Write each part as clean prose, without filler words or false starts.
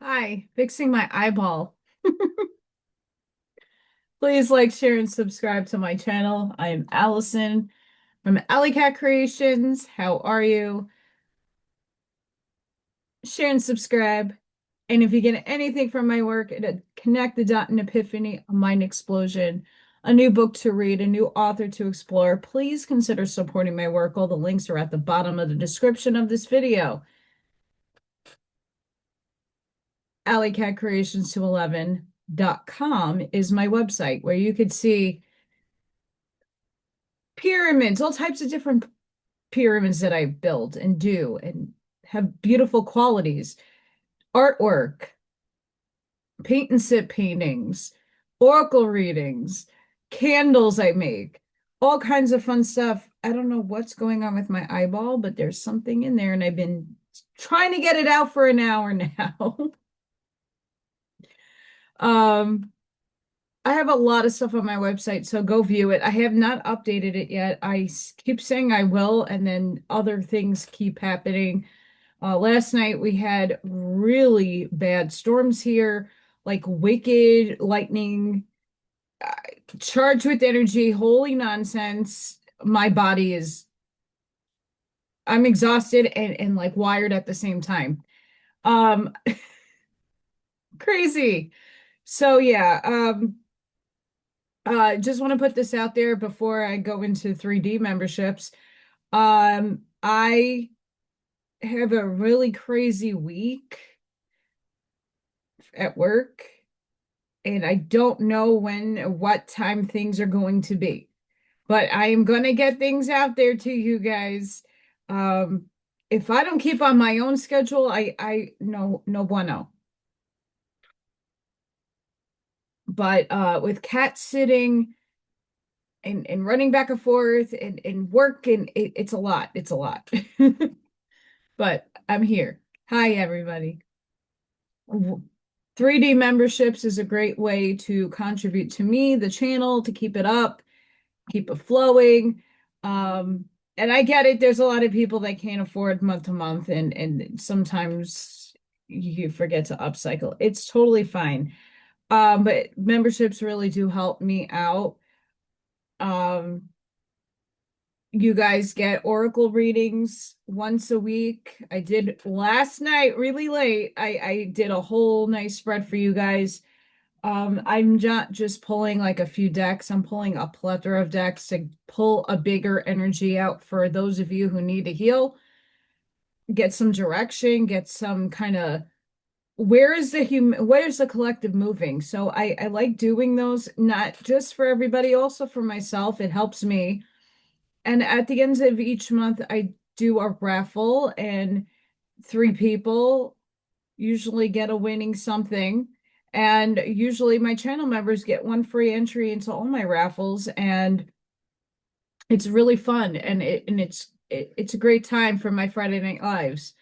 Hi, fixing my eyeball. Please like, share, and subscribe to my channel. I am Allison from Alley Cat Creations. How are you? Share and subscribe. And if you get anything from my work, connect the dot and epiphany, a mind explosion, a new book to read, a new author to explore, please consider supporting my work. All the links are at the bottom of the description of this video. Allycatcreations211.com is my website where you could see pyramids, all types of different pyramids that I build and do and have beautiful qualities, artwork, paint and sip paintings, oracle readings, candles I make, all kinds of fun stuff. I don't know what's going on with my eyeball, but there's something in there and I've been trying to get it out for an hour now. um I have a lot of stuff on my website, so go view it. I have not updated it yet. Keep saying I will, and then other things keep happening. Last night we had really bad storms here, like wicked lightning, uh, charged with energy, holy nonsense. I'm exhausted and like wired at the same time. Um, Crazy. So yeah, just want to put this out there before I go into 3D memberships. I have a really crazy week at work, and I don't know what time things are going to be. But I am going to get things out there to you guys. Um, if I don't keep on my own schedule, I no bueno. But with cat sitting and running back and forth and work and it's a lot. It's a lot. But I'm here. Hi, everybody. 3D memberships is a great way to contribute to me, the channel, to keep it up, keep it flowing. Um, and I get it. There's a lot of people that can't afford month to month, and sometimes you forget to upcycle. It's totally fine. But memberships really do help me out. Um, You guys get oracle readings once a week. I did last night really late. I did a whole nice spread for you guys. I'm not just pulling like a few decks. I'm pulling a plethora of decks to pull a bigger energy out for those of you who need to heal, get some direction, get some kind of where's the collective moving? So I like doing those, not just for everybody, also for myself. It helps me. And at the end of each month, I do a raffle, and three people usually get a winning something. And usually my channel members get one free entry into all my raffles, and it's really fun and it's a great time for my Friday night lives.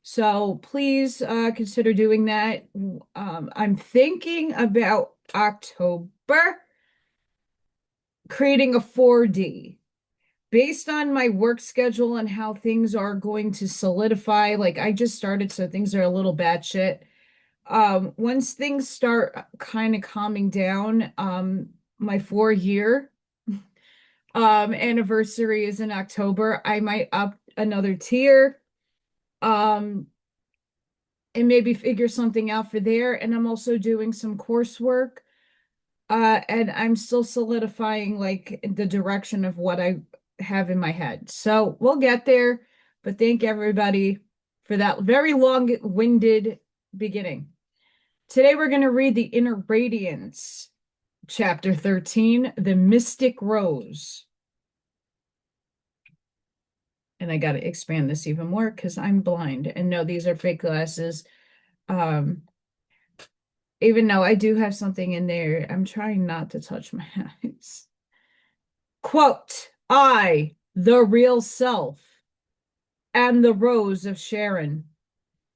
So please consider doing that. I'm thinking about October creating a 4D based on my work schedule and how things are going to solidify. Like I just started, so things are a little batshit. Once things start kind of calming down, my 4 year anniversary is in October. I might up another tier, um, and maybe figure something out for there. And I'm also doing some coursework. And I'm still solidifying like the direction of what I have in my head. So we'll get there, but thank everybody for that very long-winded beginning. Today we're going to read the Inner Radiance, chapter 13, The Mystic Rose. And I got to expand this even more because I'm blind. And no, these are fake glasses. Um, Even though I do have something in there, I'm trying not to touch my eyes. Quote, I, the real self, am the rose of Sharon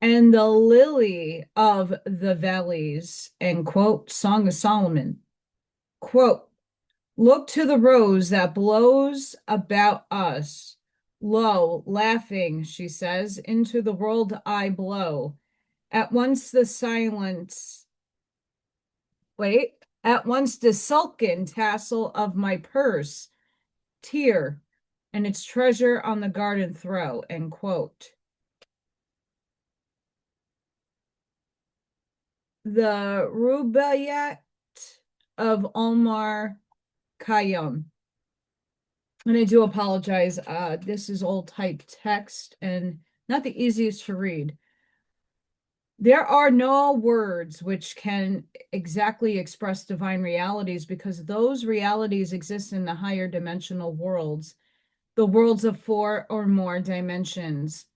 and the lily of the valleys. End quote, Song of Solomon. Quote, look to the rose that blows about us. Lo, laughing, she says, into the world I blow. At once the silence, at once the silken tassel of my purse, tear, and its treasure on the garden throw, end quote. The Rubaiyat of Omar Khayyam. And I do apologize. This is all typed text and not the easiest to read. There are no words which can exactly express divine realities because those realities exist in the higher dimensional worlds, the worlds of 4 or more dimensions.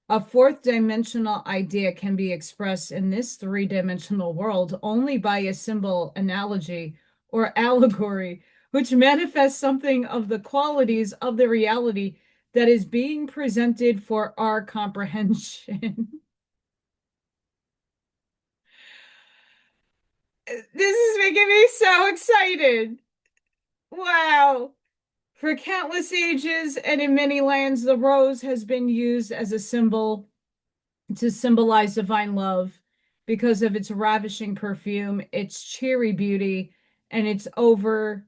A 4th dimensional idea can be expressed in this 3-dimensional world only by a symbol, analogy, or allegory, which manifests something of the qualities of the reality that is being presented for our comprehension. This is making me so excited. Wow. For countless ages and in many lands, the rose has been used as a symbol to symbolize divine love because of its ravishing perfume, its cheery beauty, and its over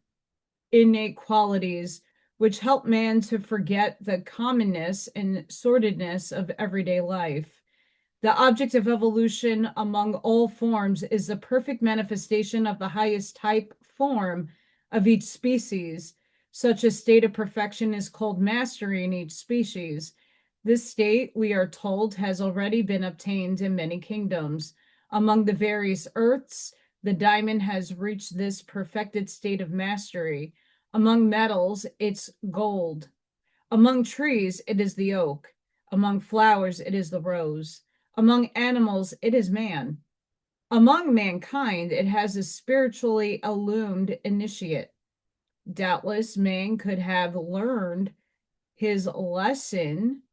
innate qualities, which help man to forget the commonness and sordidness of everyday life. The object of evolution among all forms is the perfect manifestation of the highest type form of each species. Such a state of perfection is called mastery in each species. This state, we are told, has already been obtained in many kingdoms. Among the various earths, the diamond has reached this perfected state of mastery. Among metals, it's gold. Among trees, it is the oak. Among flowers, it is the rose. Among animals, it is man. Among mankind, it has a spiritually illumined initiate. Doubtless, man could have learned his lesson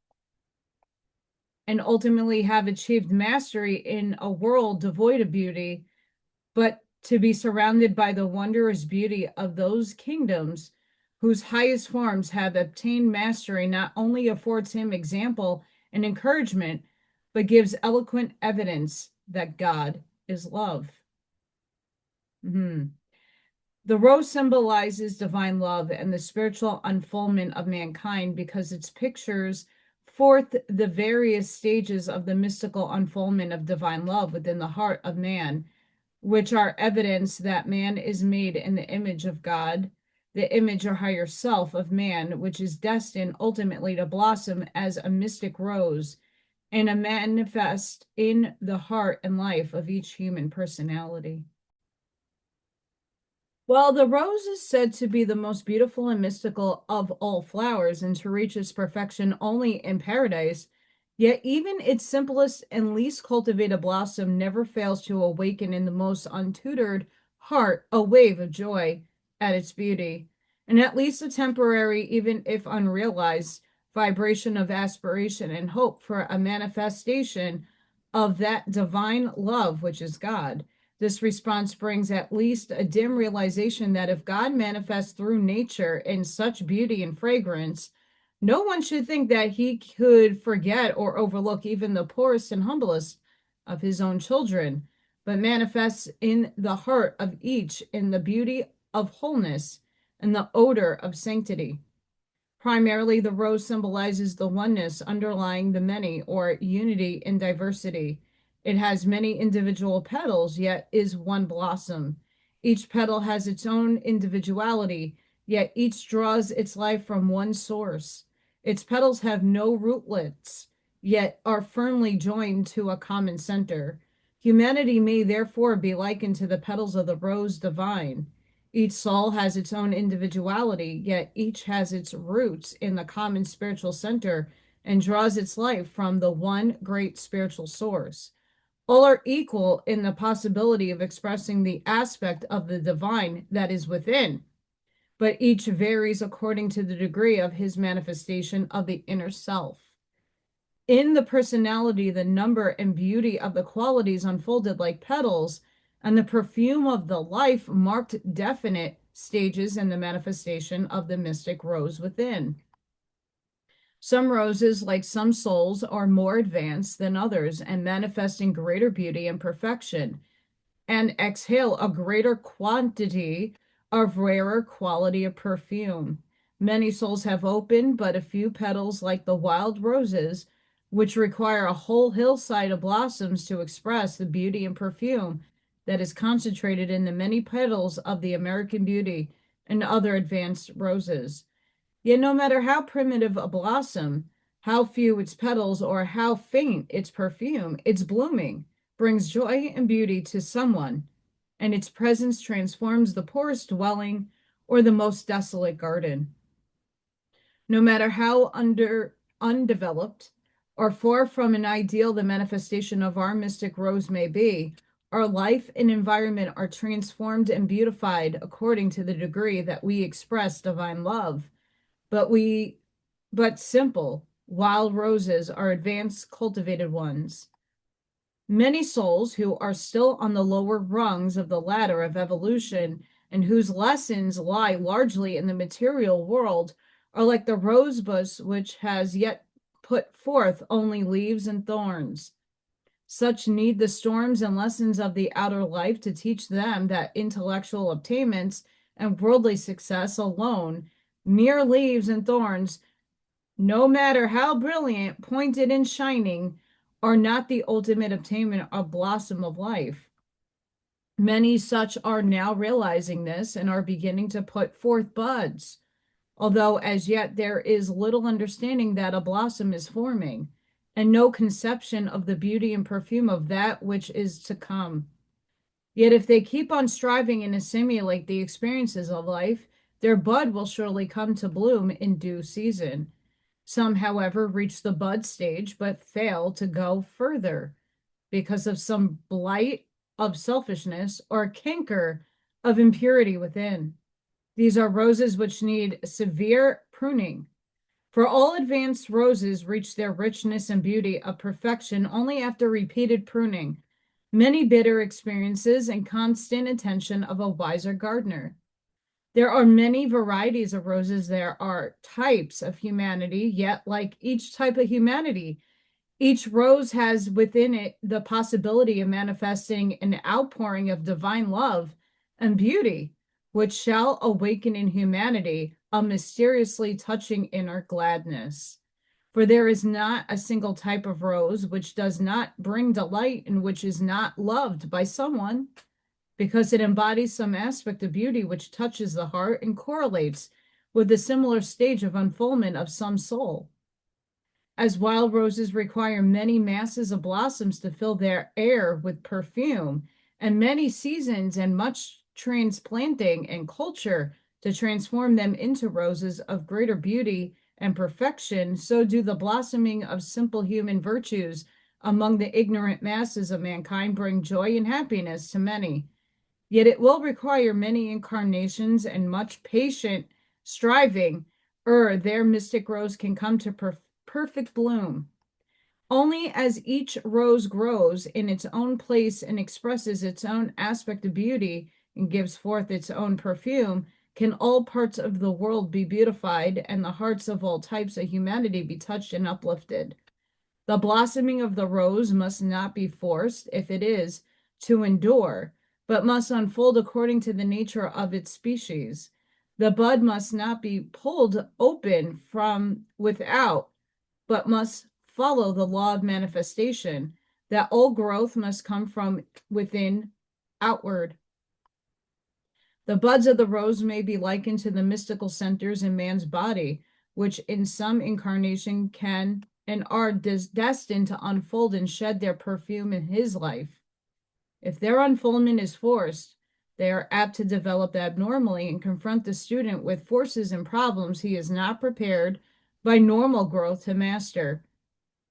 and ultimately have achieved mastery in a world devoid of beauty, but to be surrounded by the wondrous beauty of those kingdoms whose highest forms have obtained mastery not only affords him example and encouragement, but gives eloquent evidence that God is love. The rose symbolizes divine love and the spiritual unfoldment of mankind because it pictures forth the various stages of the mystical unfoldment of divine love within the heart of man, which are evidence that man is made in the image of God, the image or higher self of man, which is destined ultimately to blossom as a mystic rose and a manifest in the heart and life of each human personality. Well, the rose is said to be the most beautiful and mystical of all flowers and to reach its perfection only in paradise, yet even its simplest and least cultivated blossom never fails to awaken in the most untutored heart a wave of joy at its beauty, and at least a temporary, even if unrealized, vibration of aspiration and hope for a manifestation of that divine love which is God. This response brings at least a dim realization that if God manifests through nature in such beauty and fragrance, no one should think that he could forget or overlook even the poorest and humblest of his own children, but manifests in the heart of each in the beauty of wholeness and the odor of sanctity. Primarily, the rose symbolizes the oneness underlying the many, or unity in diversity. It has many individual petals, yet is one blossom. Each petal has its own individuality, yet each draws its life from one source. Its petals have no rootlets, yet are firmly joined to a common center. Humanity may therefore be likened to the petals of the rose divine. Each soul has its own individuality, yet each has its roots in the common spiritual center and draws its life from the one great spiritual source. All are equal in the possibility of expressing the aspect of the divine that is within, but each varies according to the degree of his manifestation of the inner self. In the personality, the number and beauty of the qualities unfolded like petals, and the perfume of the life marked definite stages in the manifestation of the mystic rose within. Some roses, like some souls, are more advanced than others and manifesting greater beauty and perfection, and exhale a greater quantity of rarer quality of perfume. Many souls have opened but a few petals, like the wild roses, which require a whole hillside of blossoms to express the beauty and perfume that is concentrated in the many petals of the American Beauty and other advanced roses. Yet no matter how primitive a blossom, how few its petals, or how faint its perfume, its blooming brings joy and beauty to someone, and its presence transforms the poorest dwelling or the most desolate garden. No matter how undeveloped or far from an ideal the manifestation of our mystic rose may be, our life and environment are transformed and beautified according to the degree that we express divine love. But simple, wild roses are advanced, cultivated ones. Many souls who are still on the lower rungs of the ladder of evolution and whose lessons lie largely in the material world are like the rose bush, which has yet put forth only leaves and thorns. Such need the storms and lessons of the outer life to teach them that intellectual attainments and worldly success alone, mere leaves and thorns, no matter how brilliant, pointed, and shining, are not the ultimate attainment of blossom of life. Many such are now realizing this and are beginning to put forth buds, although as yet there is little understanding that a blossom is forming, and no conception of the beauty and perfume of that which is to come. Yet if they keep on striving and assimilate the experiences of life, their bud will surely come to bloom in due season. Some, however, reach the bud stage but fail to go further because of some blight of selfishness or canker of impurity within. These are roses which need severe pruning. For all advanced roses reach their richness and beauty of perfection only after repeated pruning, many bitter experiences, and constant attention of a wiser gardener. There are many varieties of roses. There are types of humanity, yet, like each type of humanity, each rose has within it the possibility of manifesting an outpouring of divine love and beauty, which shall awaken in humanity a mysteriously touching inner gladness. For there is not a single type of rose which does not bring delight and which is not loved by someone, because it embodies some aspect of beauty which touches the heart and correlates with the similar stage of unfoldment of some soul. As wild roses require many masses of blossoms to fill their air with perfume, and many seasons and much transplanting and culture to transform them into roses of greater beauty and perfection, so do the blossoming of simple human virtues among the ignorant masses of mankind bring joy and happiness to many. Yet it will require many incarnations and much patient striving ere their mystic rose can come to perfect bloom. Only as each rose grows in its own place and expresses its own aspect of beauty and gives forth its own perfume, can all parts of the world be beautified and the hearts of all types of humanity be touched and uplifted. The blossoming of the rose must not be forced, if it is to endure, but must unfold according to the nature of its species. The bud must not be pulled open from without, but must follow the law of manifestation, that all growth must come from within outward. The buds of the rose may be likened to the mystical centers in man's body, which in some incarnation can and are destined to unfold and shed their perfume in his life. If their unfoldment is forced, they are apt to develop abnormally and confront the student with forces and problems he is not prepared by normal growth to master.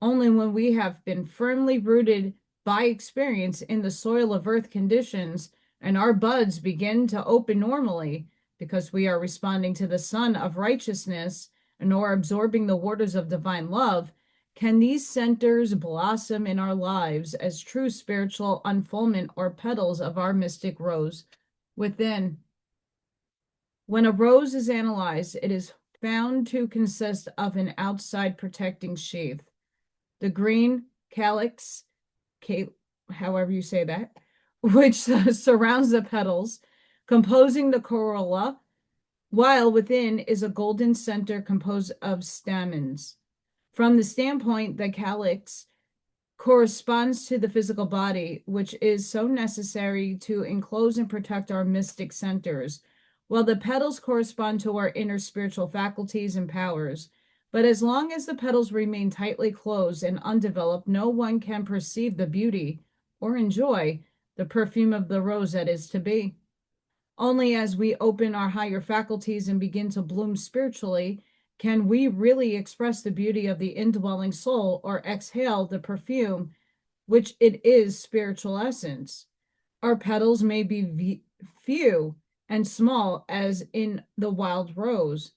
Only when we have been firmly rooted by experience in the soil of earth conditions and our buds begin to open normally because we are responding to the sun of righteousness and are absorbing the waters of divine love, can these centers blossom in our lives as true spiritual unfoldment or petals of our mystic rose within. When a rose is analyzed, it is found to consist of an outside protecting sheath. The green calyx, however you say that, which surrounds the petals, composing the corolla, while within is a golden center composed of stamens. From the standpoint, the calyx corresponds to the physical body, which is so necessary to enclose and protect our mystic centers, while the petals correspond to our inner spiritual faculties and powers. But as long as the petals remain tightly closed and undeveloped, no one can perceive the beauty or enjoy the perfume of the rose that is to be. Only as we open our higher faculties and begin to bloom spiritually can we really express the beauty of the indwelling soul or exhale the perfume, which it is spiritual essence. Our petals may be few and small as in the wild rose,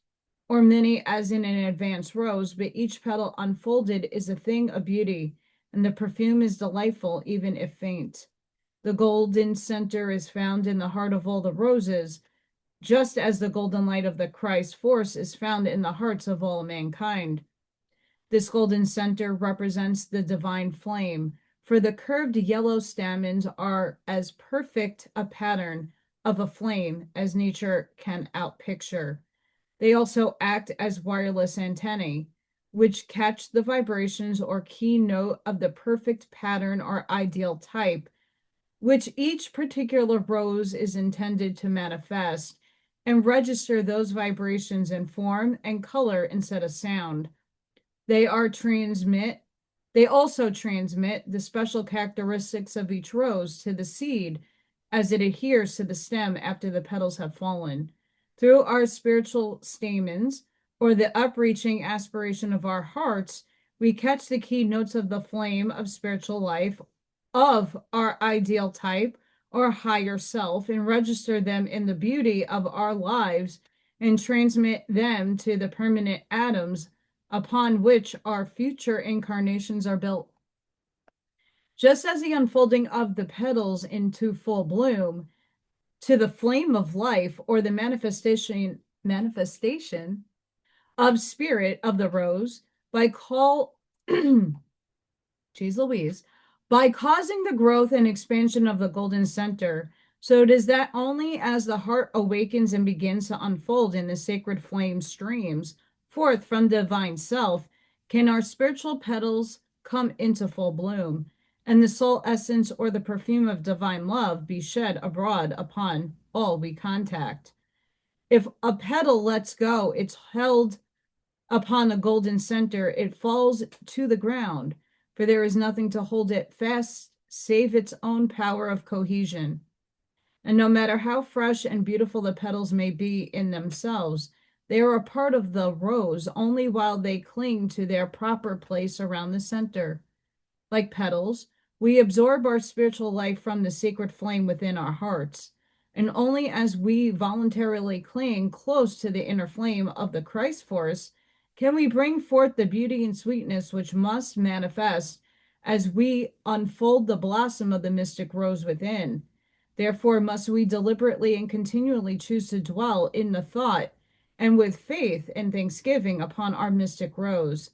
or many as in an advanced rose, but each petal unfolded is a thing of beauty, and the perfume is delightful even if faint. The golden center is found in the heart of all the roses, just as the golden light of the Christ force is found in the hearts of all mankind. This golden center represents the divine flame, for the curved yellow stamens are as perfect a pattern of a flame as nature can outpicture. They also act as wireless antennae, which catch the vibrations or keynote of the perfect pattern or ideal type, which each particular rose is intended to manifest, and register those vibrations in form and color instead of sound. They also transmit the special characteristics of each rose to the seed as it adheres to the stem after the petals have fallen. Through our spiritual stamens, or the upreaching aspiration of our hearts, we catch the key notes of the flame of spiritual life of our ideal type or higher self and register them in the beauty of our lives and transmit them to the permanent atoms upon which our future incarnations are built. Just as the unfolding of the petals into full bloom to the flame of life or the manifestation of spirit of the rose by causing the growth and expansion of the golden center. So it is that only as the heart awakens and begins to unfold in the sacred flame streams forth from the divine self, can our spiritual petals come into full bloom, and the soul essence or the perfume of divine love be shed abroad upon all we contact. If a petal lets go, it's held upon the golden center, it falls to the ground, for there is nothing to hold it fast save its own power of cohesion. And no matter how fresh and beautiful the petals may be in themselves, they are a part of the rose only while they cling to their proper place around the center. Like petals, we absorb our spiritual life from the sacred flame within our hearts, and only as we voluntarily cling close to the inner flame of the Christ force can we bring forth the beauty and sweetness which must manifest as we unfold the blossom of the mystic rose within. Therefore must we deliberately and continually choose to dwell in the thought and with faith and thanksgiving upon our mystic rose,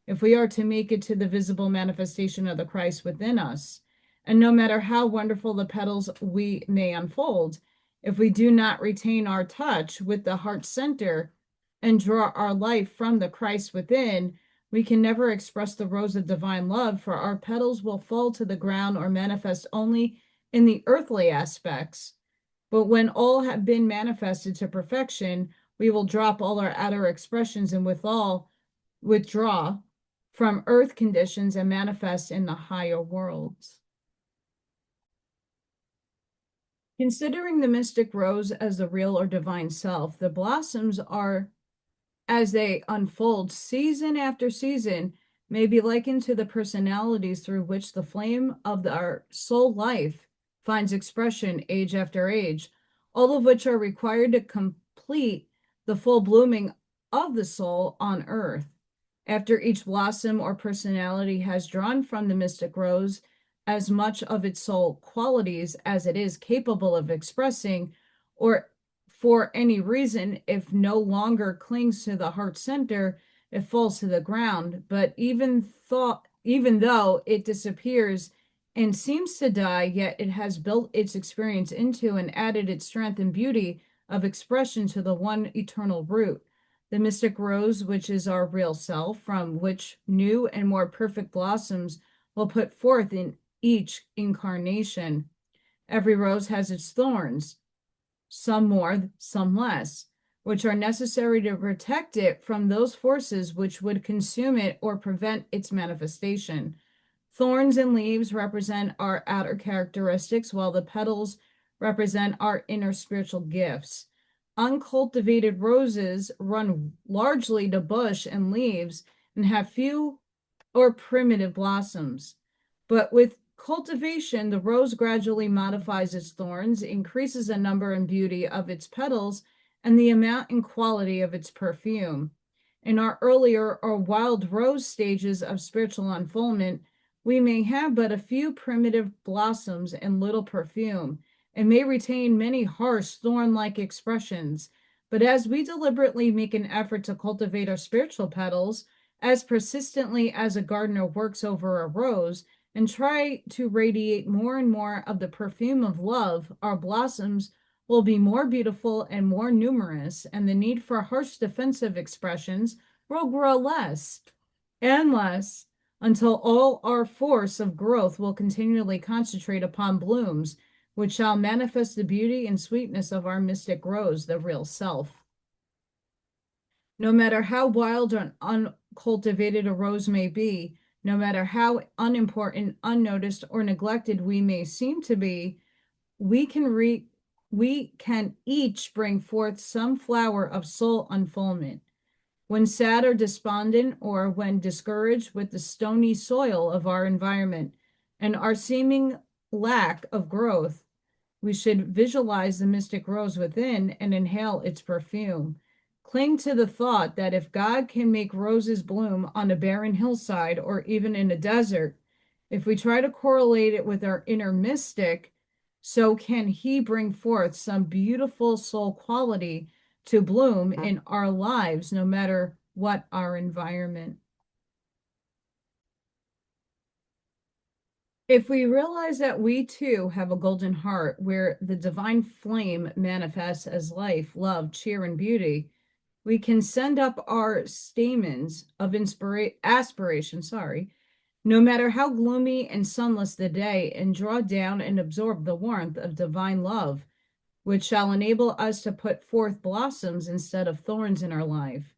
if we are to make it to the visible manifestation of the Christ within us. And no matter how wonderful the petals we may unfold, if we do not retain our touch with the heart center and draw our life from the Christ within, we can never express the rose of divine love, for our petals will fall to the ground or manifest only in the earthly aspects. But when all have been manifested to perfection, we will drop all our outer expressions and withdraw from earth conditions and manifest in the higher worlds. Considering the mystic rose as the real or divine self, the blossoms are, as they unfold season after season, may be likened to the personalities through which the flame of our soul life finds expression age after age, all of which are required to complete the full blooming of the soul on earth. After each blossom or personality has drawn from the mystic rose as much of its soul qualities as it is capable of expressing or for any reason, if no longer clings to the heart center, it falls to the ground. But even though it disappears and seems to die, yet it has built its experience into and added its strength and beauty of expression to the one eternal root, the mystic rose, which is our real self, from which new and more perfect blossoms will put forth in each incarnation. Every rose has its thorns, some more, some less, which are necessary to protect it from those forces which would consume it or prevent its manifestation. Thorns and leaves represent our outer characteristics, while the petals represent our inner spiritual gifts. Uncultivated roses run largely to bush and leaves and have few or primitive blossoms. But with cultivation, the rose gradually modifies its thorns, increases the number and beauty of its petals, and the amount and quality of its perfume. In our earlier or wild rose stages of spiritual unfoldment, we may have but a few primitive blossoms and little perfume, and may retain many harsh thorn-like expressions. But as we deliberately make an effort to cultivate our spiritual petals, as persistently as a gardener works over a rose, and try to radiate more and more of the perfume of love, our blossoms will be more beautiful and more numerous, and the need for harsh defensive expressions will grow less and less, until all our force of growth will continually concentrate upon blooms, which shall manifest the beauty and sweetness of our mystic rose, the real self. No matter how wild or uncultivated a rose may be, no matter how unimportant, unnoticed, or neglected we may seem to be, we can each bring forth some flower of soul unfoldment. When sad or despondent, or when discouraged with the stony soil of our environment and our seeming lack of growth, we should visualize the mystic rose within and inhale its perfume. Cling to the thought that if God can make roses bloom on a barren hillside or even in a desert, if we try to correlate it with our inner mystic, so can he bring forth some beautiful soul quality to bloom in our lives, no matter what our environment. If we realize that we too have a golden heart where the divine flame manifests as life, love, cheer, and beauty, we can send up our stamens of aspiration, no matter how gloomy and sunless the day, and draw down and absorb the warmth of divine love, which shall enable us to put forth blossoms instead of thorns in our life.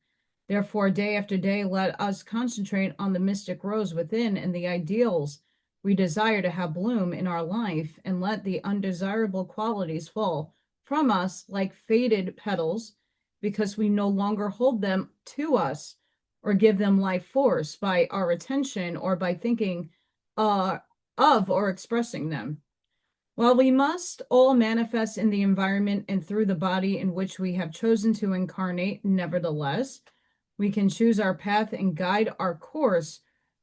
Therefore, day after day, let us concentrate on the mystic rose within and the ideals we desire to have bloom in our life, and let the undesirable qualities fall from us like faded petals, because we no longer hold them to us or give them life force by our attention or by thinking of or expressing them. While we must all manifest in the environment and through the body in which we have chosen to incarnate, nevertheless, we can choose our path and guide our course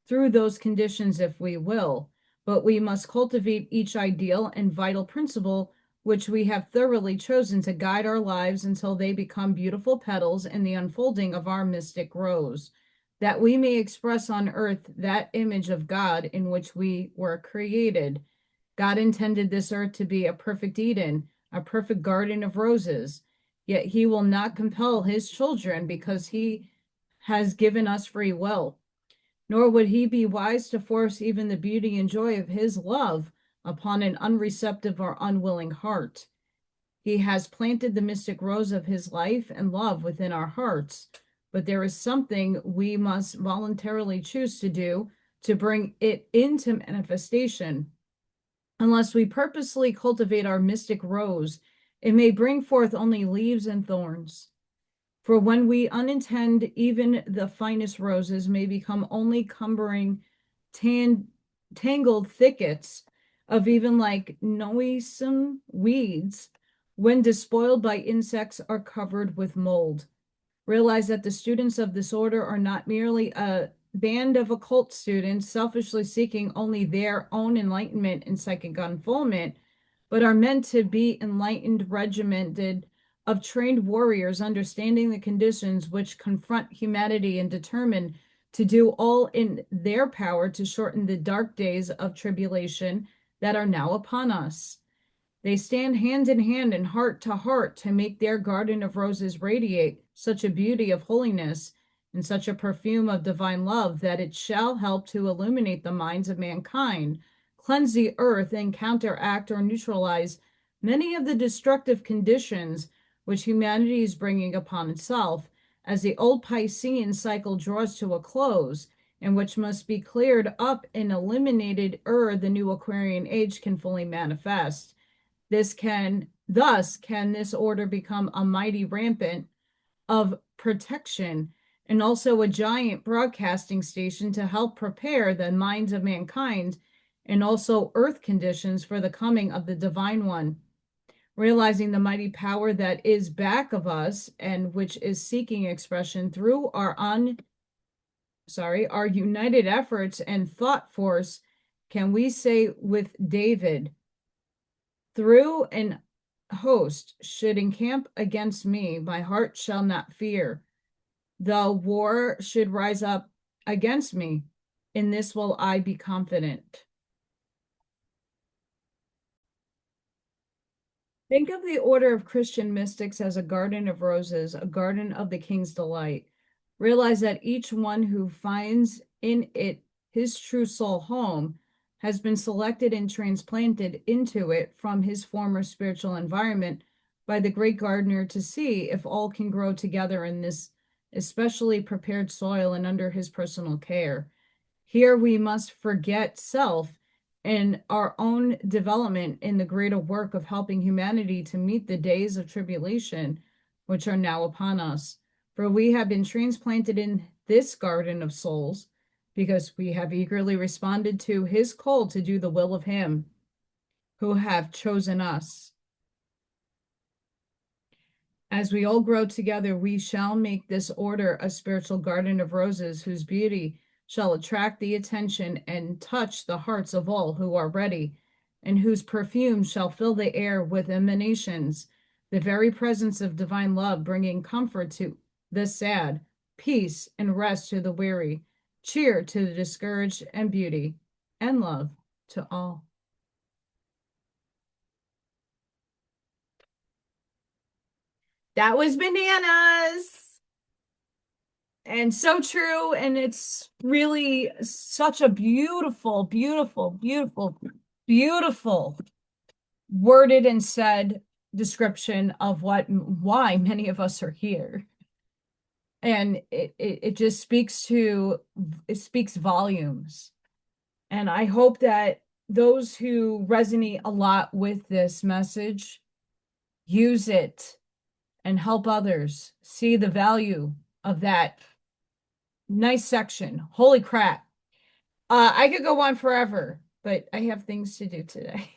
through those conditions if we will, but we must cultivate each ideal and vital principle which we have thoroughly chosen to guide our lives until they become beautiful petals in the unfolding of our mystic rose, that we may express on earth that image of God in which we were created. God intended this earth to be a perfect Eden, a perfect garden of roses, yet he will not compel his children because he has given us free will. Nor would he be wise to force even the beauty and joy of his love upon an unreceptive or unwilling heart. He has planted the mystic rose of his life and love within our hearts, but there is something we must voluntarily choose to do to bring it into manifestation. Unless we purposely cultivate our mystic rose, it may bring forth only leaves and thorns. For when we unintend, even the finest roses may become only cumbering, tangled thickets of even like noisome weeds, when despoiled by insects are covered with mold. Realize that the students of this order are not merely a band of occult students selfishly seeking only their own enlightenment and psychic unfoldment, but are meant to be enlightened, regimented, of trained warriors understanding the conditions which confront humanity and determined to do all in their power to shorten the dark days of tribulation that are now upon us. They stand hand in hand and heart to heart to make their garden of roses radiate such a beauty of holiness and such a perfume of divine love that it shall help to illuminate the minds of mankind, cleanse the earth, and counteract or neutralize many of the destructive conditions which humanity is bringing upon itself as the old Piscean cycle draws to a close, and which must be cleared up and eliminated ere the new Aquarian age can fully manifest. Thus can this order become a mighty rampant of protection and also a giant broadcasting station to help prepare the minds of mankind and also earth conditions for the coming of the divine one. Realizing the mighty power that is back of us and which is seeking expression through our united efforts and thought force, can we say with David, through an host should encamp against me, my heart shall not fear. Though war should rise up against me, in this will I be confident. Think of the order of Christian mystics as a garden of roses, a garden of the king's delight. Realize that each one who finds in it his true soul home has been selected and transplanted into it from his former spiritual environment by the great gardener to see if all can grow together in this especially prepared soil and under his personal care. Here we must forget self and our own development in the greater work of helping humanity to meet the days of tribulation which are now upon us. For we have been transplanted in this garden of souls because we have eagerly responded to his call to do the will of him who have chosen us. As we all grow together, we shall make this order a spiritual garden of roses whose beauty shall attract the attention and touch the hearts of all who are ready, and whose perfume shall fill the air with emanations, the very presence of divine love, bringing comfort to the sad, peace and rest to the weary, cheer to the discouraged, and beauty and love to all. That was bananas. And so true. And it's really such a beautiful, beautiful, beautiful, beautiful worded and said description of why many of us are here. And it just speaks volumes. And I hope that those who resonate a lot with this message use it and help others see the value of that nice section. Holy crap. I could go on forever, but I have things to do today.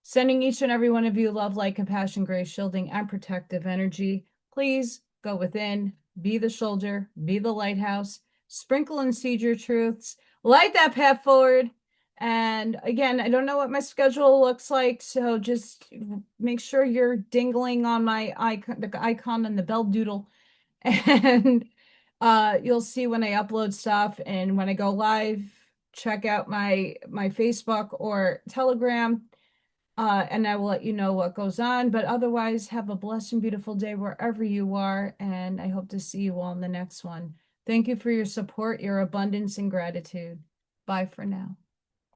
Sending each and every one of you love, light, compassion, grace, shielding, and protective energy. Please go within, be the shoulder, be the lighthouse, sprinkle and seed your truths, light that path forward. And again, I don't know what my schedule looks like, so just make sure you're dingling on my icon, the icon and the bell doodle, and you'll see when I upload stuff. And when I go live, check out my Facebook or Telegram, and I will let you know what goes on. But otherwise, have a blessed and beautiful day wherever you are, and I hope to see you all in the next one. Thank you for your support, your abundance, and gratitude. Bye for now.